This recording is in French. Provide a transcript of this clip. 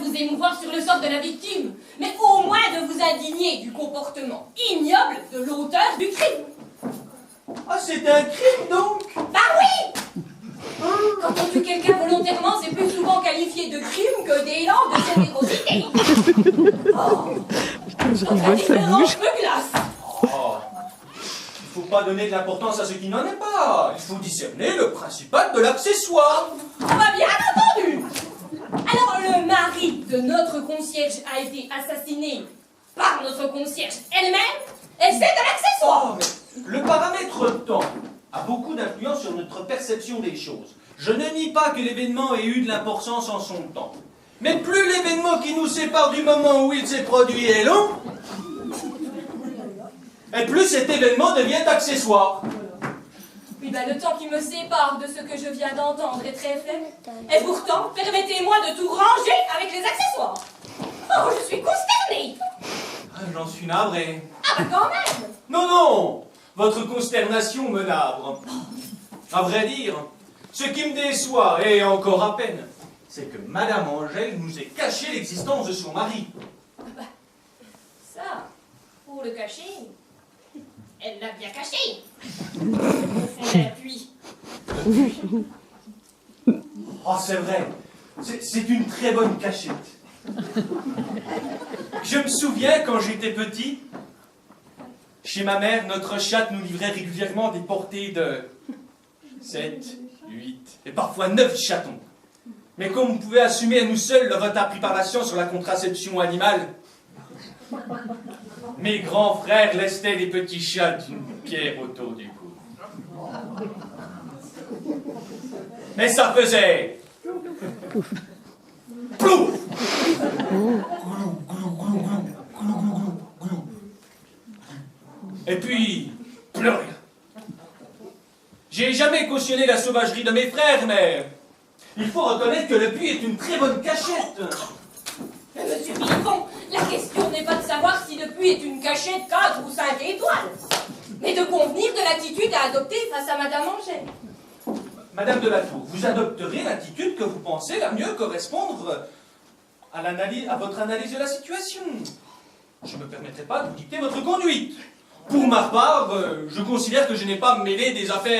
vous émouvoir sur le sort de la victime, mais au moins de vous indigner du comportement ignoble de l'auteur du crime. Ah, c'est un crime, donc? Bah oui! Quand on tue quelqu'un volontairement, c'est plus souvent qualifié de crime que d'élan de générosité. Oh, Putain, je la rigole, ça différence bouge. me glace. Oh, il ne faut pas donner de l'importance à ce qui n'en est pas. Il faut discerner le principal de l'accessoire. On va bien entendu. Alors, le mari de notre concierge a été assassiné par notre concierge elle-même, et c'est de l'accessoire. Oh, mais le paramètre temps a beaucoup d'influence sur notre perception des choses. Je ne nie pas que l'événement ait eu de l'importance en son temps. Mais plus l'événement qui nous sépare du moment où il s'est produit est long, et plus cet événement devient accessoire. Oui, ben, le temps qui me sépare de ce que je viens d'entendre est très faible. Et pourtant, permettez-moi de tout ranger avec les accessoires. Oh, je suis consternée. Ah, j'en suis navré. Ah, bah quand même. Non, non, votre consternation me navre. À vrai dire, ce qui me déçoit, et encore à peine, c'est que Madame Angèle nous ait caché l'existence de son mari. Ah bah, ça, pour le cacher, elle l'a bien caché. Au fond d'un puits. Oh, c'est vrai, c'est une très bonne cachette. Je me souviens, quand j'étais petit, chez ma mère, notre chatte nous livrait régulièrement des portées de 7, 8 et parfois 9 chatons. Mais comme on pouvait assumer à nous seuls le retard pris par la science sur la contraception animale, mes grands frères laissaient les petits chats d'une pierre autour du cou. Mais ça faisait... Plouf! Et puis, plus rien. J'ai jamais cautionné la sauvagerie de mes frères, mais il faut reconnaître que le puits est une très bonne cachette. Mais monsieur Villefond, la question n'est pas de savoir si le puits est une cachette 4 ou 5 étoiles, mais de convenir de l'attitude à adopter face à Madame Angèle. Madame de la Tour, vous adopterez l'attitude que vous pensez la mieux correspondre à votre analyse de la situation. Je ne me permettrai pas de vous dicter votre conduite. Pour ma part, je considère que je n'ai pas mêlé des affaires